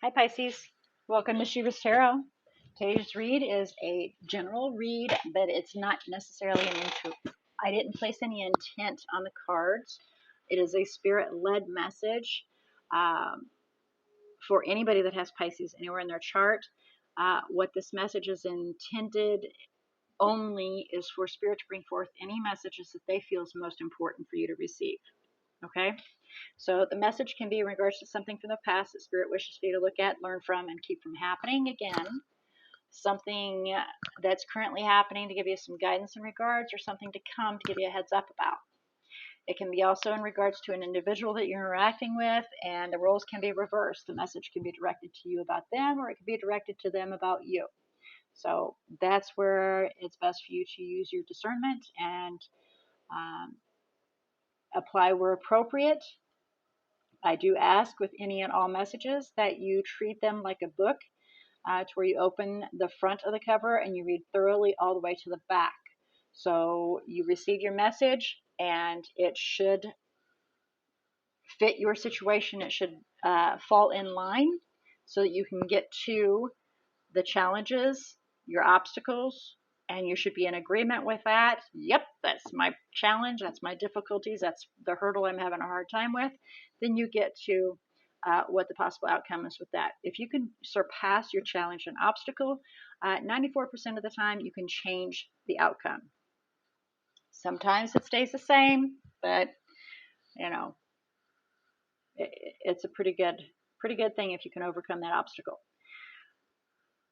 Hi Pisces, welcome to She-ruhz Tarot. Today's read is a general read, but it's not necessarily an intuitive. I didn't place any intent on the cards. It is a spirit-led message for anybody that has Pisces anywhere in their chart. What this message is intended only is for spirit to bring forth any messages that they feel is most important for you to receive. Okay? So the message can be in regards to something from the past that spirit wishes for you to look at, learn from, and keep from happening again. Something that's currently happening to give you some guidance in regards, or something to come to give you a heads up about. It can be also in regards to an individual that you're interacting with, and the roles can be reversed. The message can be directed to you about them, or it can be directed to them about you. So that's where it's best for you to use your discernment and apply where appropriate. I do ask with any and all messages that you treat them like a book, to where you open the front of the cover and you read thoroughly all the way to the back. So you receive your message and it should fit your situation. It should fall in line so that you can get to the challenges, your obstacles, and you should be in agreement with that. Yep, that's my challenge, that's my difficulties, that's the hurdle I'm having a hard time with. Then you get to what the possible outcome is with that. If you can surpass your challenge and obstacle, 94% of the time you can change the outcome. Sometimes it stays the same, but you know, it's a pretty good thing if you can overcome that obstacle.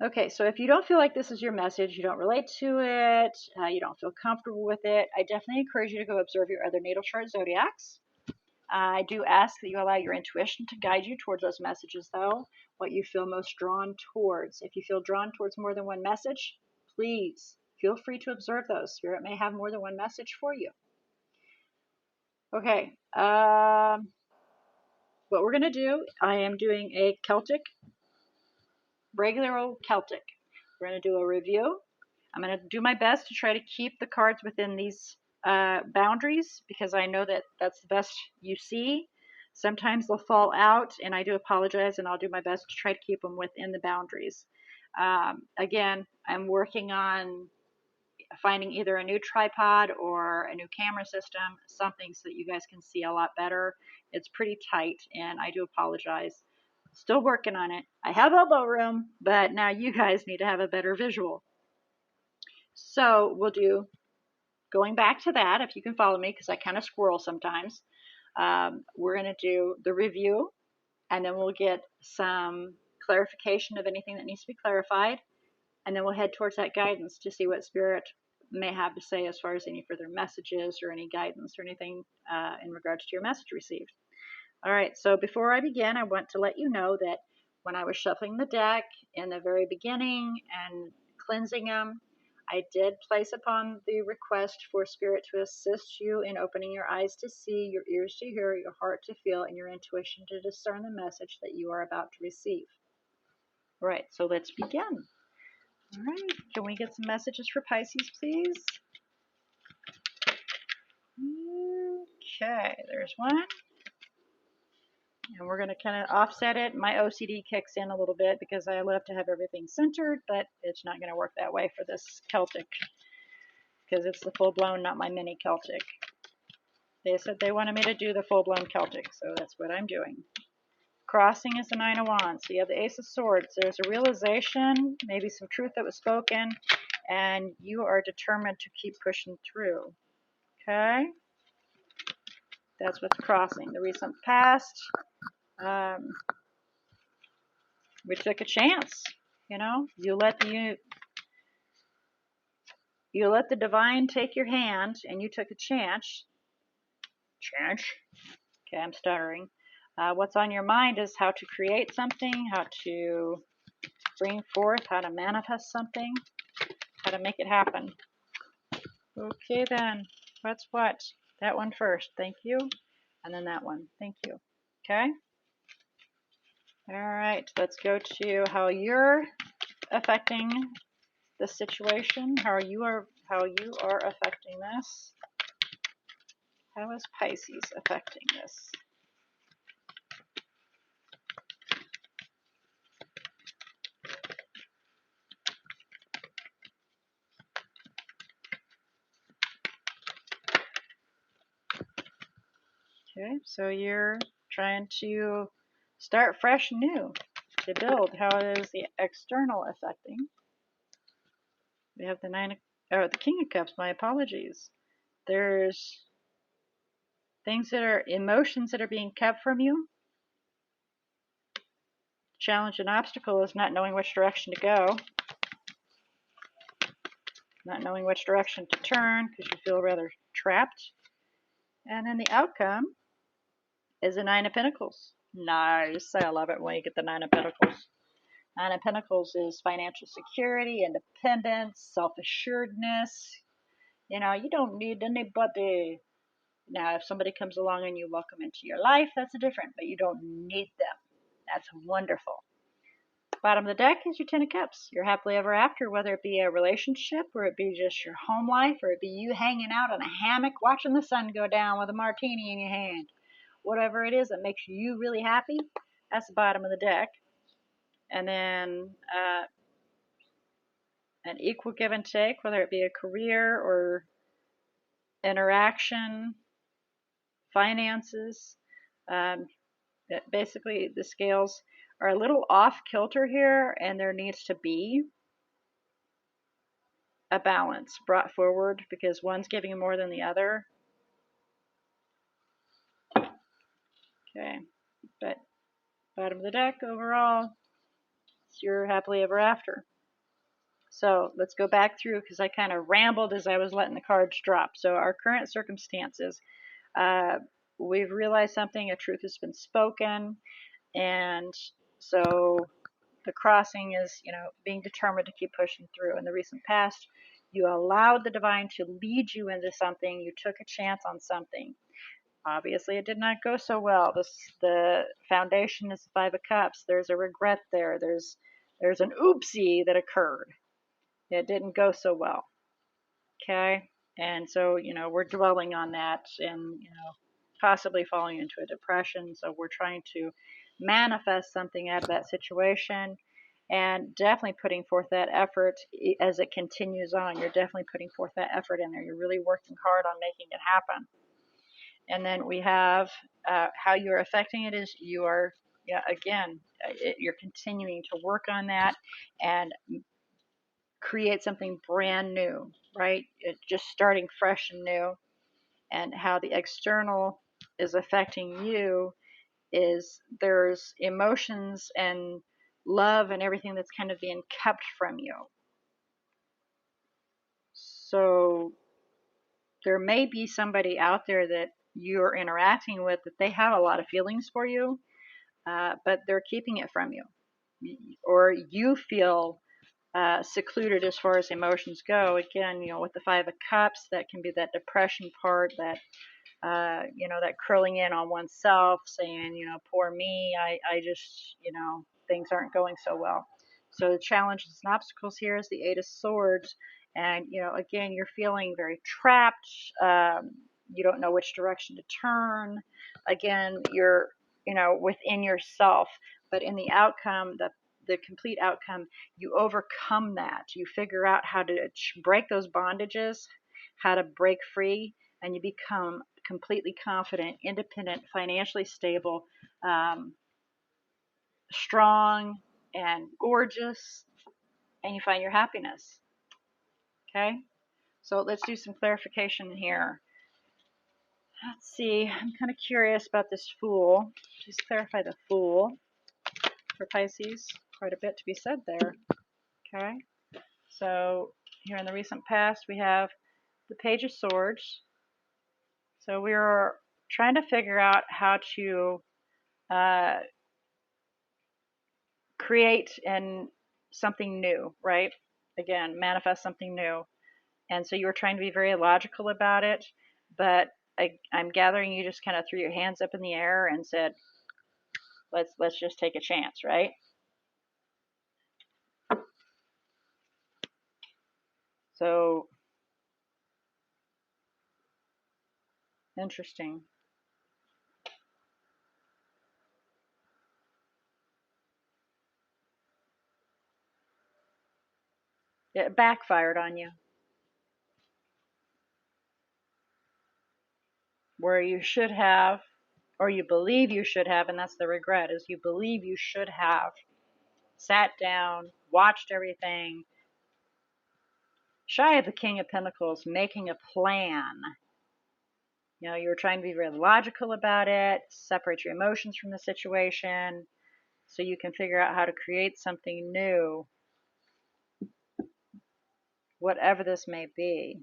Okay, so if you don't feel like this is your message, you don't relate to it, you don't feel comfortable with it, I definitely encourage you to go observe your other natal chart zodiacs. I do ask that you allow your intuition to guide you towards those messages, though, what you feel most drawn towards. If you feel drawn towards more than one message, please feel free to observe those. Spirit may have more than one message for you. Okay, what we're going to do, I am doing a Celtic, regular old Celtic. We're going to do a review. I'm going to do my best to try to keep the cards within these boundaries, because I know that that's the best you see. Sometimes they'll fall out, and I do apologize, and I'll do my best to try to keep them within the boundaries. Again, I'm working on finding either a new tripod or a new camera system, something so that you guys can see a lot better. It's pretty tight, and I do apologize. Still working on it. I have elbow room, but now you guys need to have a better visual. So we'll do, going back to that, if you can follow me, because I kind of squirrel sometimes, we're going to do the review, and then we'll get some clarification of anything that needs to be clarified, and then we'll head towards that guidance to see what Spirit may have to say as far as any further messages or any guidance or anything in regards to your message received. All right, so before I begin, I want to let you know that when I was shuffling the deck in the very beginning and cleansing them, I did place upon the request for Spirit to assist you in opening your eyes to see, your ears to hear, your heart to feel, and your intuition to discern the message that you are about to receive. All right, so let's begin. All right, can we get some messages for Pisces, please? Okay, there's one. And we're going to kind of offset it. My OCD kicks in a little bit because I love to have everything centered, but it's not going to work that way for this Celtic, because it's the full-blown, not my mini Celtic. They said they wanted me to do the full-blown Celtic, so that's what I'm doing. Crossing is the Nine of Wands. So you have the Ace of Swords. There's a realization, maybe some truth that was spoken, and you are determined to keep pushing through. Okay? That's what's crossing. The recent past. We took a chance. You know, you let the divine take your hand, and you took a chance. Okay, I'm stuttering. What's on your mind is how to create something, how to bring forth, how to manifest something, how to make it happen. Okay then, what's what? That one first, thank you. And then that one, thank you. Okay? Alright, let's go to how you're affecting the situation, how you are affecting this. How is Pisces affecting this? Okay, so you're trying to start fresh and new, to build. How is the external affecting? We have the the King of Cups. My apologies. There's things that are emotions that are being kept from you. Challenge and obstacle is not knowing which direction to go, not knowing which direction to turn because you feel rather trapped. And then the outcome is the Nine of Pentacles. Nice. I love it when you get the Nine of Pentacles. Nine of Pentacles is financial security, independence, self-assuredness. You know, you don't need anybody. Now, if somebody comes along and you welcome into your life, that's different, but you don't need them. That's wonderful. Bottom of the deck is your Ten of Cups. You're happily ever after, whether it be a relationship, or it be just your home life, or it be you hanging out in a hammock watching the sun go down with a martini in your hand. Whatever it is that makes you really happy, that's the bottom of the deck. And then an equal give and take, whether it be a career or interaction, finances. Basically, the scales are a little off kilter here, and there needs to be a balance brought forward because one's giving more than the other. Okay, but bottom of the deck overall, it's your happily ever after. So let's go back through because I kind of rambled as I was letting the cards drop. So our current circumstances, we've realized something, a truth has been spoken, and so the crossing is, you know, being determined to keep pushing through. In the recent past, you allowed the divine to lead you into something. You took a chance on something. Obviously, it did not go so well. The foundation is the Five of Cups. There's a regret there. There's an oopsie that occurred. It didn't go so well. Okay? And so, you know, we're dwelling on that and, you know, possibly falling into a depression. So we're trying to manifest something out of that situation and definitely putting forth that effort as it continues on. You're definitely putting forth that effort in there. You're really working hard on making it happen. And then we have how you're affecting it is you are, yeah, again, you're continuing to work on that and create something brand new, right? Just starting fresh and new. And how the external is affecting you is there's emotions and love and everything that's kind of being kept from you. So there may be somebody out there that you're interacting with that they have a lot of feelings for you, but they're keeping it from you. Or you feel secluded as far as emotions go. Again, you know, with the Five of Cups, that can be that depression part, that you know, that curling in on oneself, saying, you know, poor me, I just, you know, things aren't going so well. So the challenges and obstacles here is the Eight of Swords. And, you know, again, you're feeling very trapped. You don't know which direction to turn. Again, you're, you know, within yourself. But in the outcome, the complete outcome, you overcome that. You figure out how to break those bondages, how to break free, and you become completely confident, independent, financially stable, strong, and gorgeous, and you find your happiness. Okay? So let's do some clarification here. Let's see. I'm kind of curious about this Fool. Just clarify the Fool for Pisces. Quite a bit to be said there. Okay? So here in the recent past, we have the Page of Swords. So we're trying to figure out how to create something new, right? Again, manifest something new. And so you were trying to be very logical about it, but I'm gathering you just kind of threw your hands up in the air and said, let's just take a chance, right? So interesting. It backfired on you. Where you should have or you believe you should have, and that's the regret, is you believe you should have sat down, watched everything. Shy of the King of Pentacles, making a plan. You know, you're trying to be very logical about it, separate your emotions from the situation, so you can figure out how to create something new, whatever this may be,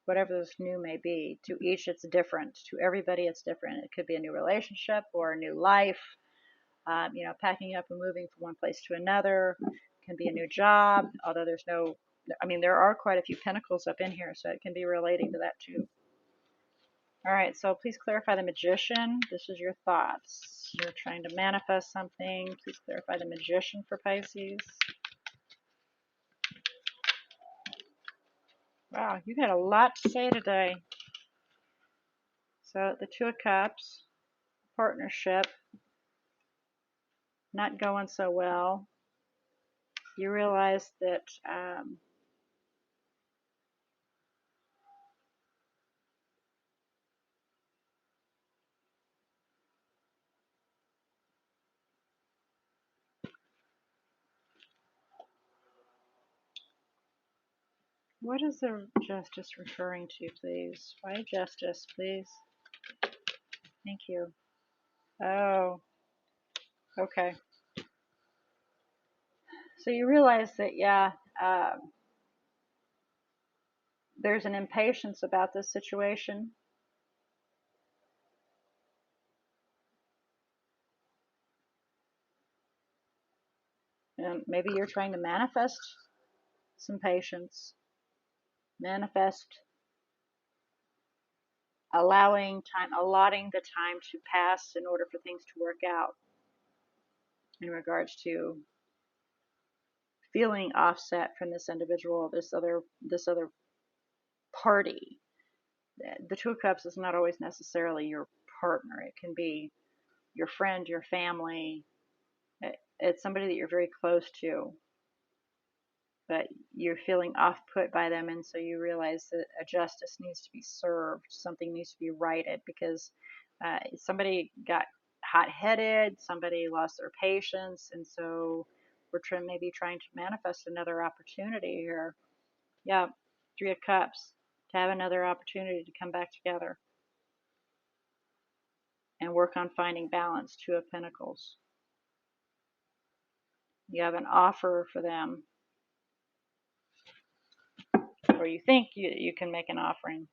whatever this new may be. To each, it's different. To everybody, it's different. It could be a new relationship or a new life. You know, packing up and moving from one place to another. It can be a new job, although there's no, I mean, there are quite a few pentacles up in here, so it can be relating to that too. All right, so please clarify the Magician. This is your thoughts. You're trying to manifest something. Please clarify the Magician for Pisces. Wow, you had a lot to say today. So the Two of Cups, partnership, not going so well. You realize that what is the Justice referring to, please? Why Justice, please? Thank you. Oh, okay. So you realize that, yeah, there's an impatience about this situation. And maybe you're trying to manifest some patience, manifest allowing time, allotting the time to pass in order for things to work out in regards to feeling offset from this individual, this other party. The Two of Cups is not always necessarily your partner. It can be your friend, your family. It's somebody that you're very close to, but you're feeling off put by them, and so you realize that a justice needs to be served, something needs to be righted, because somebody got hot-headed, somebody lost their patience, and so we're maybe trying to manifest another opportunity here. Yeah, Three of Cups, to have another opportunity to come back together and work on finding balance. Two of Pentacles, you have an offer for them, or you think you can make an offering.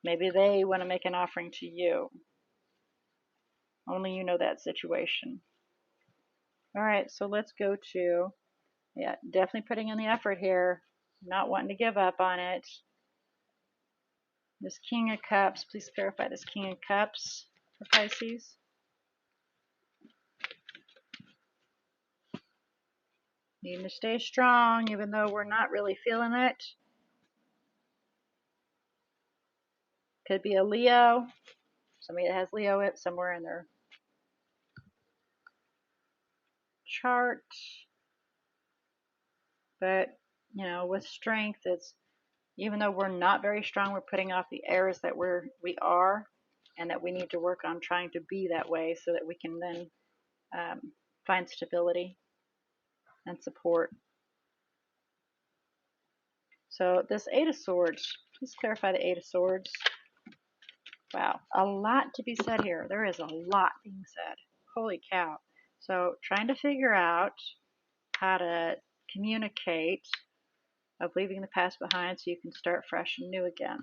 Maybe they want to make an offering to you. Only you know that situation. All right, so let's go to, yeah, definitely putting in the effort here, not wanting to give up on it. This King of Cups, please clarify this King of Cups for Pisces. Needing to stay strong even though we're not really feeling it. Could be a Leo, somebody that has Leo somewhere in their chart. But, you know, with strength, it's, even though we're not very strong, we're putting off the airs that we are, and that we need to work on trying to be that way so that we can then find stability and support. So this Eight of Swords, please clarify the Eight of Swords. Wow, a lot to be said here. There is a lot being said. Holy cow. So trying to figure out how to communicate of leaving the past behind so you can start fresh and new again.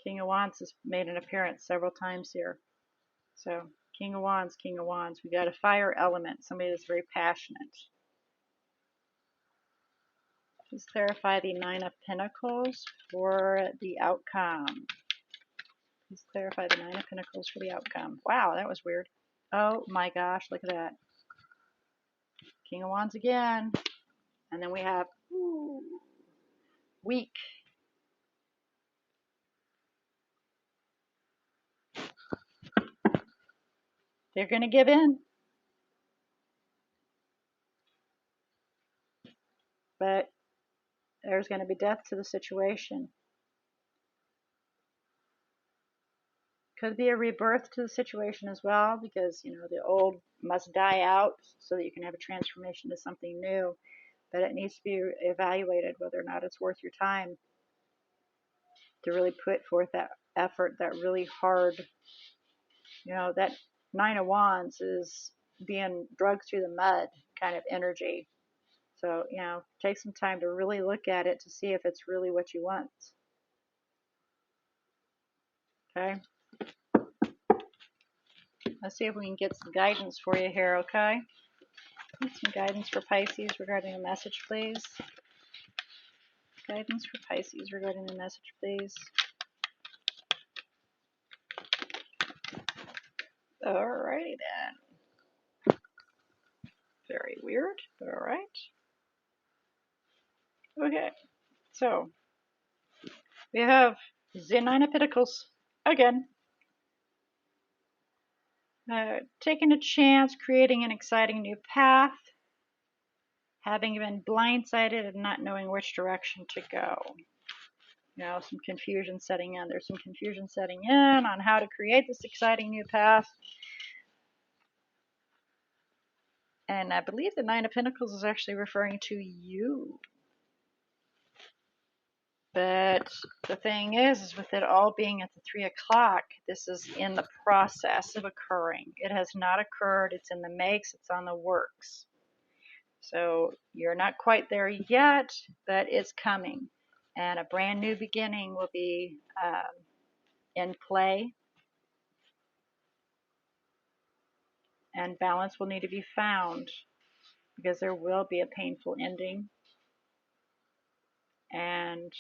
King of Wands has made an appearance several times here. So King of Wands, King of Wands. We got a fire element, somebody that's very passionate. Please clarify the Nine of Pentacles for the outcome. Please clarify the Nine of Pentacles for the outcome. Wow, that was weird. Oh my gosh, look at that. King of Wands again. And then we have weak. They're going to give in. But there's going to be death to the situation. Could be a rebirth to the situation as well, because the old must die out so that you can have a transformation to something new. But it needs to be evaluated whether or not it's worth your time to really put forth that effort, that really hard, that Nine of Wands is being drugged through the mud kind of energy. So, take some time to really look at it to see if it's really what you want. Okay? Let's see if we can get some guidance for you here, okay? Some guidance for Pisces regarding a message, please. Guidance for Pisces regarding the message, please. Alrighty then. Very weird. Alright. Okay. So, we have the Nine of Pentacles again. Taking a chance, creating an exciting new path, having been blindsided and not knowing which direction to go. Some confusion setting in. There's some confusion setting in on how to create this exciting new path. And I believe the Nine of Pentacles is actually referring to you. But the thing is with it all being at the 3 o'clock, this is in the process of occurring. It has not occurred. It's in the makes. It's on the works. So you're not quite there yet, but it's coming. And a brand new beginning will be in play. And balance will need to be found because there will be a painful ending. And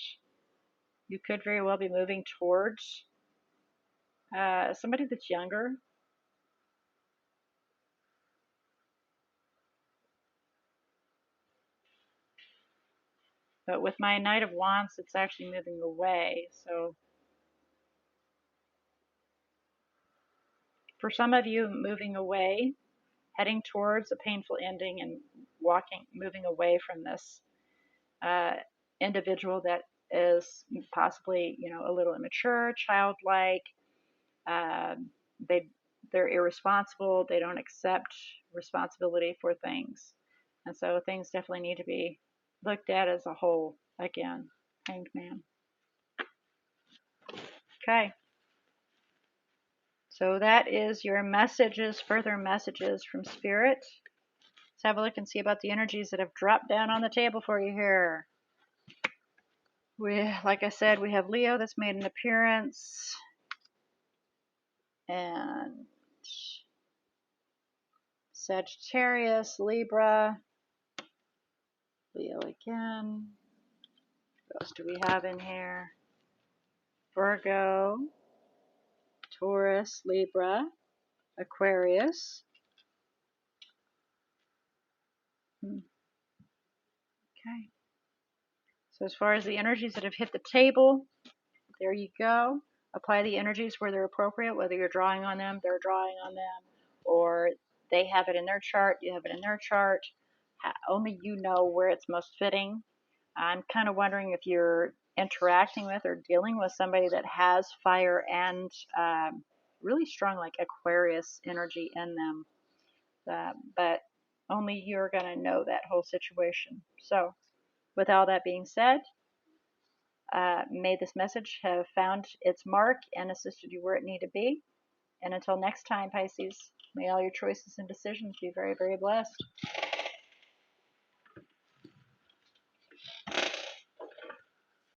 you could very well be moving towards somebody that's younger. But with my Knight of Wands, it's actually moving away. So for some of you, moving away, heading towards a painful ending and moving away from this individual that is possibly, a little immature, childlike. They're irresponsible. They don't accept responsibility for things. And so things definitely need to be looked at as a whole again. Hanged Man. Okay. So that is your messages, further messages from Spirit. Let's have a look and see about the energies that have dropped down on the table for you here. Like I said, we have Leo that's made an appearance. And Sagittarius, Libra, Leo again. What else do we have in here? Virgo, Taurus, Libra, Aquarius. Okay. So as far as the energies that have hit the table, there you go. Apply the energies where they're appropriate, whether you're drawing on them, they're drawing on them, or they have it in their chart, you have it in their chart. Only you know where it's most fitting. I'm kind of wondering if you're interacting with or dealing with somebody that has fire and really strong like Aquarius energy in them. But only you're going to know that whole situation. So with all that being said, may this message have found its mark and assisted you where it needed to be. And until next time, Pisces, may all your choices and decisions be very, very blessed.